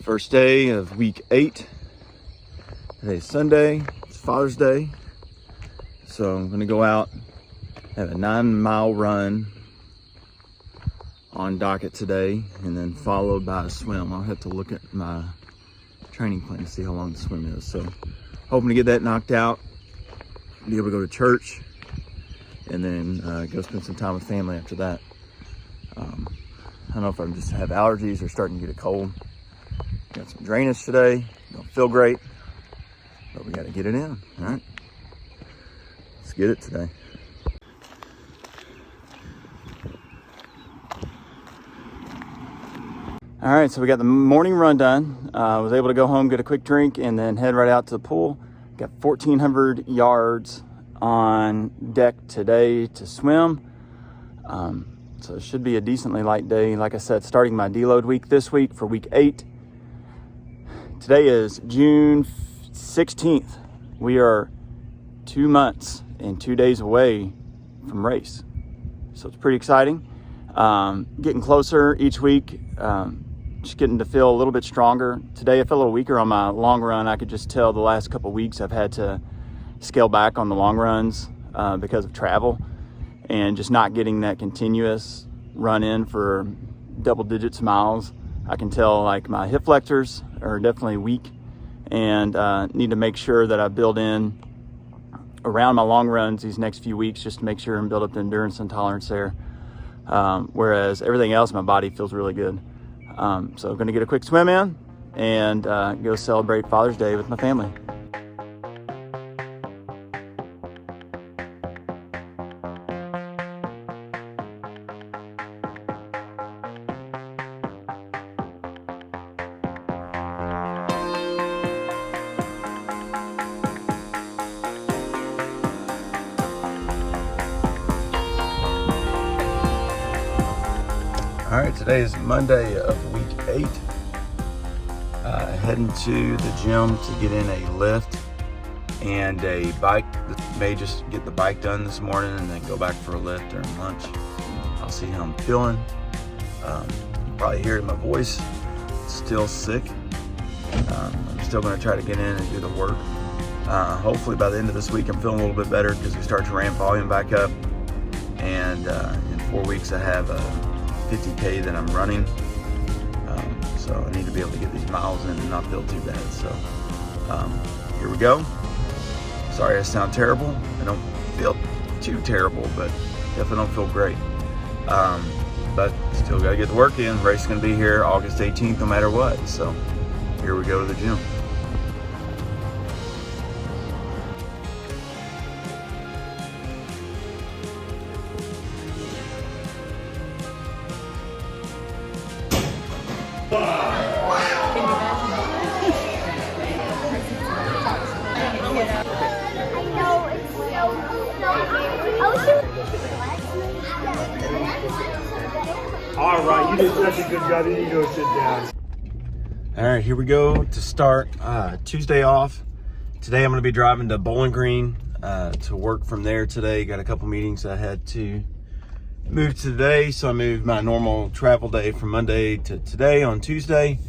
First day of week 8. Today's Sunday, it's Father's Day. So I'm gonna go out, have a 9-mile run on docket today, and then followed by a swim. I'll have to look at my training plan to see how long the swim is. So hoping to get that knocked out, be able to go to church, and then go spend some time with family after that. I don't know if I'm just have allergies or starting to get a cold. Got some drainage today, don't feel great, but we gotta get it in, all right? Let's get it today. All right, so we got the morning run done. I was able to go home, get a quick drink, and then head right out to the pool. Got 1,400 yards on deck today to swim. So it should be a decently light day. Like I said, starting my deload week this week for week 8. Today is June 16th. We are 2 months and 2 days away from race. So it's pretty exciting. Getting closer each week. Just getting to feel a little bit stronger. Today I feel a little weaker on my long run. I could just tell the last couple of weeks I've had to scale back on the long runs because of travel and just not getting that continuous run in for double digits miles. I can tell like my hip flexors are definitely weak, and need to make sure that I build in around my long runs these next few weeks just to make sure and build up the endurance and tolerance there. Whereas everything else in my body feels really good. So I'm gonna get a quick swim in and go celebrate Father's Day with my family. All right, today is Monday of week 8. Heading to the gym to get in a lift and a bike. May just get the bike done this morning and then go back for a lift during lunch. I'll see how I'm feeling. You probably hear it in my voice, still sick. I'm still gonna try to get in and do the work. Hopefully by the end of this week, I'm feeling a little bit better because we start to ramp volume back up. And in 4 weeks, I have a 50K that I'm running, so I need to be able to get these miles in and not feel too bad. So here we go. Sorry I sound terrible. I don't feel too terrible, but definitely don't feel great. But still gotta get the work in. Race is gonna be here August 18th no matter what. So here we go to the gym. All right, you did such a good job. You need to go sit down. All right, here we go to start Tuesday off. Today I'm going to be driving to Bowling Green to work from there today. Got a couple meetings I had to move to today, so I moved my normal travel day from Monday to today on Tuesday.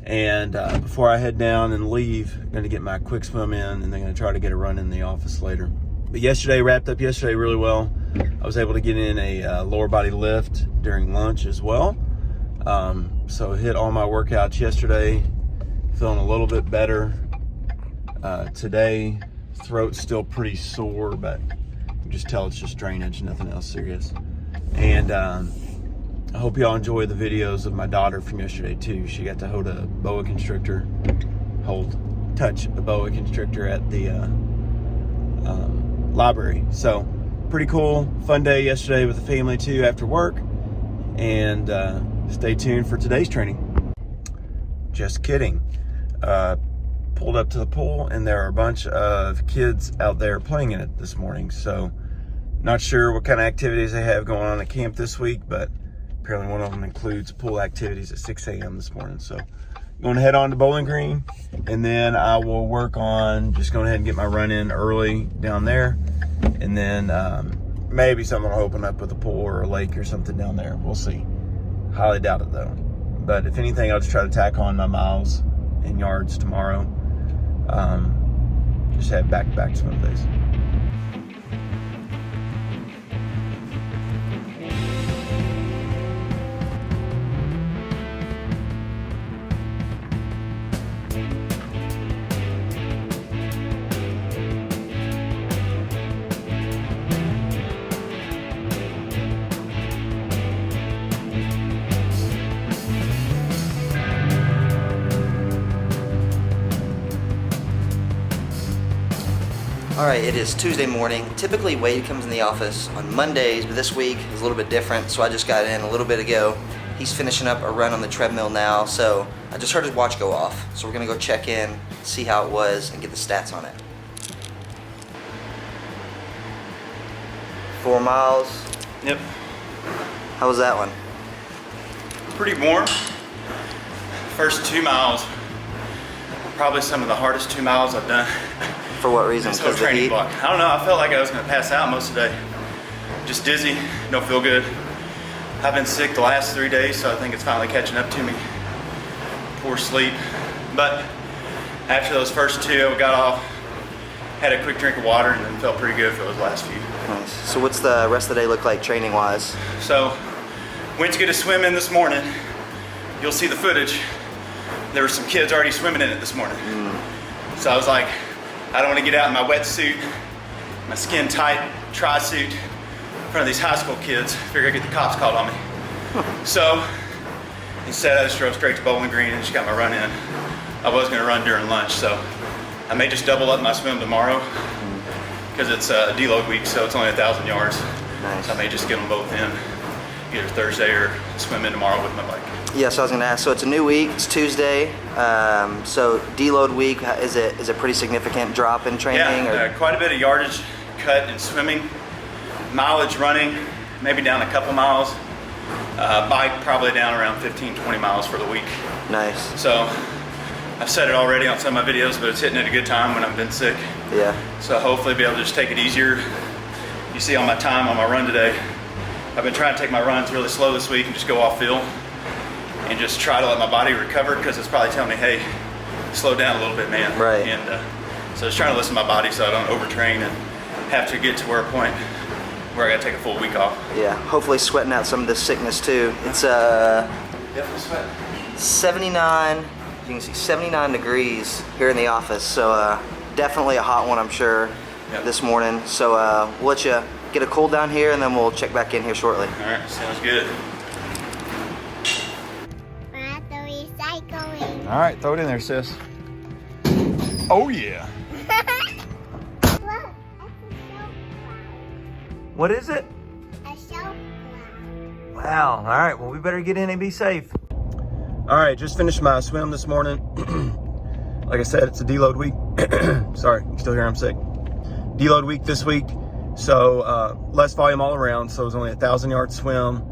And before I head down and leave, I'm going to get my quick swim in, and then going to try to get a run in the office later. But wrapped up yesterday really well. I was able to get in a lower body lift during lunch as well. So hit all my workouts yesterday, feeling a little bit better. Today, throat's still pretty sore, but you can just tell it's just drainage, nothing else serious. And I hope y'all enjoy the videos of my daughter from yesterday too. She got to touch a boa constrictor at the library. So pretty cool, fun day yesterday with the family too after work. And stay tuned for today's training. Just kidding. Pulled up to the pool and there are a bunch of kids out there playing in it this morning. So not sure what kind of activities they have going on at camp this week, but apparently one of them includes pool activities at 6 a.m. this morning. So I'm going to head on to Bowling Green, and then I will work on just going ahead and get my run in early down there. And then maybe someone will open up with a pool or a lake or something down there. We'll see. Highly doubt it though. But if anything, I'll just try to tack on my miles and yards tomorrow. Just have back-to-back swim days. All right, it is Tuesday morning. Typically Wade comes in the office on Mondays, but this week is a little bit different, so I just got in a little bit ago. He's finishing up a run on the treadmill now, so I just heard his watch go off. So we're gonna go check in, see how it was, and get the stats on it. 4 miles. Yep. How was that one? Pretty warm. First 2 miles, probably some of the hardest 2 miles I've done. For what reason? This whole Because of the training heat? block. I don't know, I felt like I was gonna pass out most of the day. Just dizzy, don't feel good. I've been sick the last 3 days, so I think it's finally catching up to me. Poor sleep. But after those first 2, I got off, had a quick drink of water, and then felt pretty good for those last few. Nice. So what's the rest of the day look like training-wise? So, went to get a swim in this morning. You'll see the footage. There were some kids already swimming in it this morning. So I was like, I don't want to get out in my wetsuit, my skin tight tri-suit in front of these high school kids. Figure I'd get the cops called on me. So instead I just drove straight to Bowling Green and just got my run in. I was going to run during lunch, so I may just double up my swim tomorrow because it's a deload week, so it's only 1,000 yards. Nice. So I may just get them both in either Thursday or swim in tomorrow with my bike. Yeah, so I was gonna ask, so it's a new week, it's Tuesday, so deload week, is it pretty significant drop in training? Yeah, quite a bit of yardage cut in swimming, mileage running, maybe down a couple miles, bike probably down around 15, 20 miles for the week. Nice. So I've said it already on some of my videos, but it's hitting at a good time when I've been sick. Yeah. So hopefully be able to just take it easier. You see on my time on my run today, I've been trying to take my runs really slow this week and just go off field and just try to let my body recover, because it's probably telling me, hey, slow down a little bit, man. Right. And so just trying to listen to my body so I don't overtrain and have to get to a point where I gotta take a full week off. Yeah, hopefully sweating out some of this sickness too. It's Definitely sweat. 79, you can see 79 degrees here in the office, so definitely a hot one, I'm sure, Yep. this morning. So we'll let you get a cool down here and then we'll check back in here shortly. All right, sounds good. Recycling. All right, throw it in there, sis. Oh yeah. Look, that's a shelf What is it? cloud. A shelf cloud. Wow, all right, well we better get in and be safe. All right, just finished my swim this morning. Like I said, it's a deload week. Sorry, you still hear I'm sick. Deload week this week, so less volume all around. So it was only 1,000 yard swim.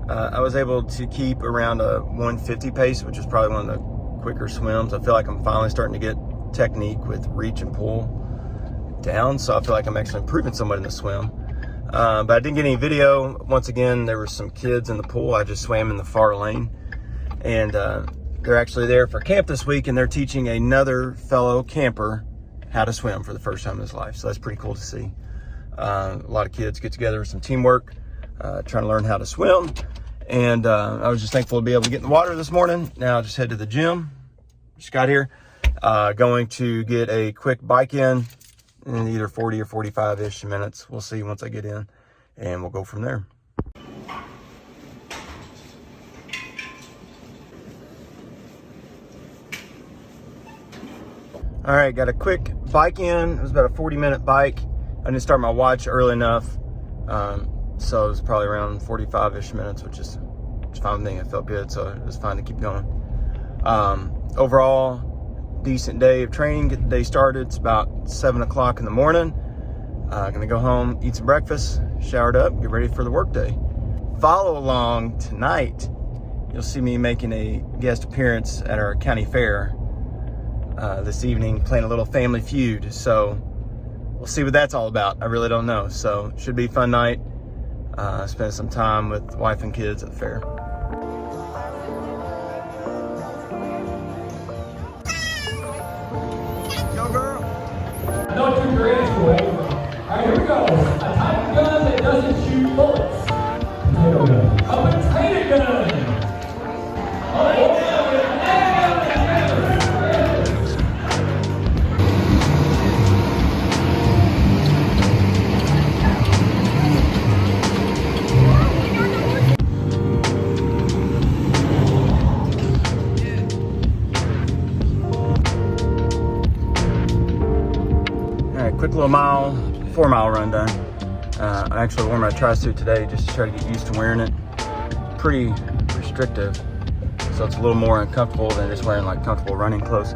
I was able to keep around a 150 pace, which is probably one of the quicker swims. I feel like I'm finally starting to get technique with reach and pull down, so I feel like I'm actually improving somewhat in the swim. But I didn't get any video. Once again, there were some kids in the pool. I just swam in the far lane, and they're actually there for camp this week, and they're teaching another fellow camper how to swim for the first time in his life. So that's pretty cool to see. A lot of kids get together with some teamwork, trying to learn how to swim. And I was just thankful to be able to get in the water this morning. Now I'll just head to the gym. Just got here. Going to get a quick bike in either 40 or 45-ish minutes. We'll see once I get in, and we'll go from there. All right, got a quick bike in. It was about a 40-minute bike. I didn't start my watch early enough, so it was probably around 45-ish minutes, which is fine with me. It felt good, so it was fine to keep going. Overall, decent day of training. Get the day started. It's about 7 o'clock in the morning. Gonna go home, eat some breakfast, showered up, get ready for the workday. Follow along tonight. You'll see me making a guest appearance at our county fair this evening, playing a little Family Feud. So we'll see what that's all about. I really don't know. So should be a fun night. Spend some time with wife and kids at the fair. here we go. A Titan gun that doesn't shoot bullets. Potato gun. A potato gun. Quick little 4-mile run done. I actually wore my tri-suit today just to try to get used to wearing it. Pretty restrictive, so it's a little more uncomfortable than just wearing like comfortable running clothes.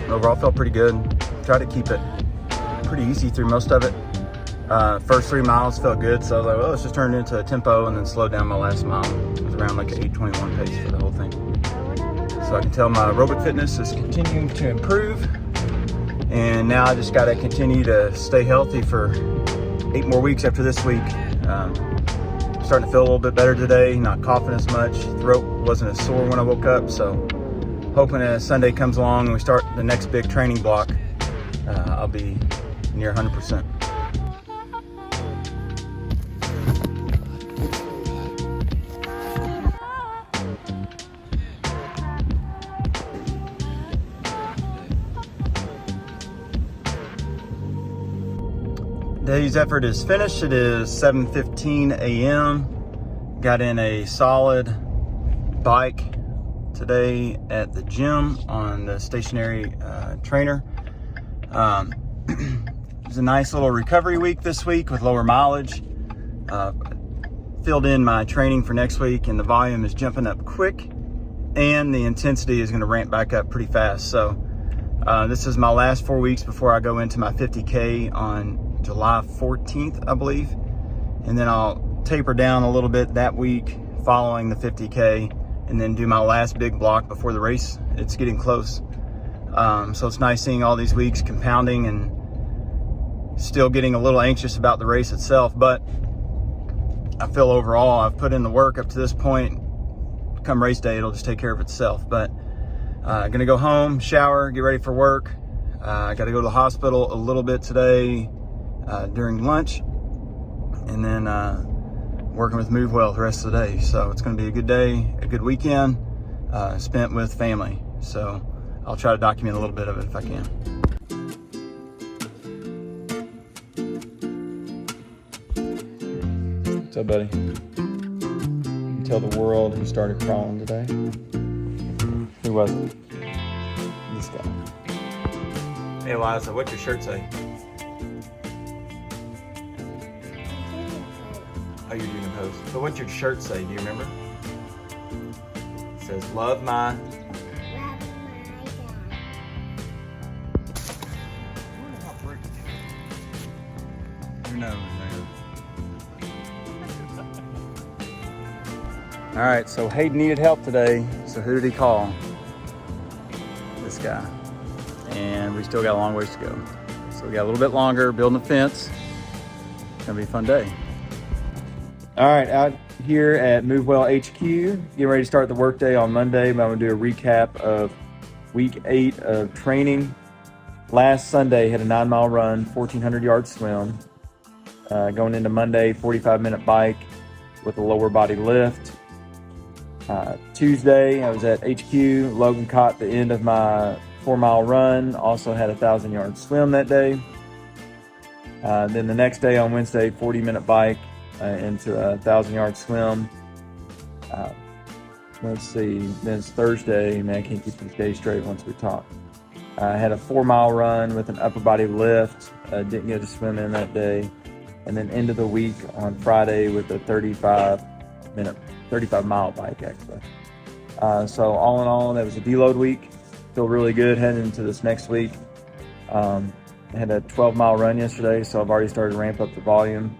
Overall felt pretty good. Tried to keep it pretty easy through most of it. First 3 miles felt good, so I was like, well, let's just turn it into a tempo and then slow down my last mile. It was around like an 8:21 pace for the whole thing. So I can tell my aerobic fitness is continuing to improve. And now I just got to continue to stay healthy for 8 more weeks after this week. Starting to feel a little bit better today, not coughing as much. Throat wasn't as sore when I woke up, so hoping as Sunday comes along and we start the next big training block, I'll be near 100%. Today's effort is finished. It is 7:15 a.m. Got in a solid bike today at the gym on the stationary trainer. It was a nice little recovery week this week with lower mileage. Filled in my training for next week, and the volume is jumping up quick and the intensity is going to ramp back up pretty fast. So this is my last 4 weeks before I go into my 50K on July 14th, I believe. And then I'll taper down a little bit that week following the 50K and then do my last big block before the race. It's getting close. So it's nice seeing all these weeks compounding and still getting a little anxious about the race itself. But I feel overall I've put in the work up to this point. Come race day, it'll just take care of itself. But gonna go home, shower, get ready for work. I gotta go to the hospital a little bit today during lunch, and then working with MuuvWell the rest of the day. So it's going to be a good day, a good weekend spent with family. So I'll try to document a little bit of it if I can. What's up, buddy? You tell the world who started crawling today. Who was it? This guy. Hey Eliza, what's your shirt say? Oh, you're doing a post. But what's your shirt say? Do you remember? It says, love my... Love my dad. Who knows, man? All right, so Hayden needed help today. So who did he call? This guy. And we still got a long ways to go. So we got a little bit longer, building a fence. It's gonna be a fun day. All right, out here at MuuvWell HQ, getting ready to start the workday on Monday, but I'm gonna do a recap of week 8 of training. Last Sunday, had a 9-mile run, 1,400 yard swim. Going into Monday, 45-minute bike with a lower body lift. Tuesday, I was at HQ. Logan caught the end of my 4-mile run. Also had a 1,000-yard swim that day. Then the next day on Wednesday, 40-minute bike into a 1,000-yard swim. Let's see. Then it's Thursday. Man, I can't keep these days straight once we talk. I had a 4-mile run with an upper body lift. Didn't get to swim in that day. And then end of the week on Friday with a 35-mile bike, actually. So all in all, that was a deload week. Feel really good heading into this next week. I had a 12-mile run yesterday, so I've already started to ramp up the volume.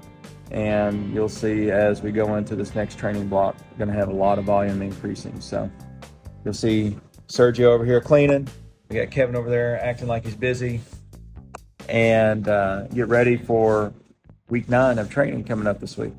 And you'll see as we go into this next training block, we're going to have a lot of volume increasing. So you'll see Sergio over here cleaning. We got Kevin over there acting like he's busy. And get ready for week 9 of training coming up this week.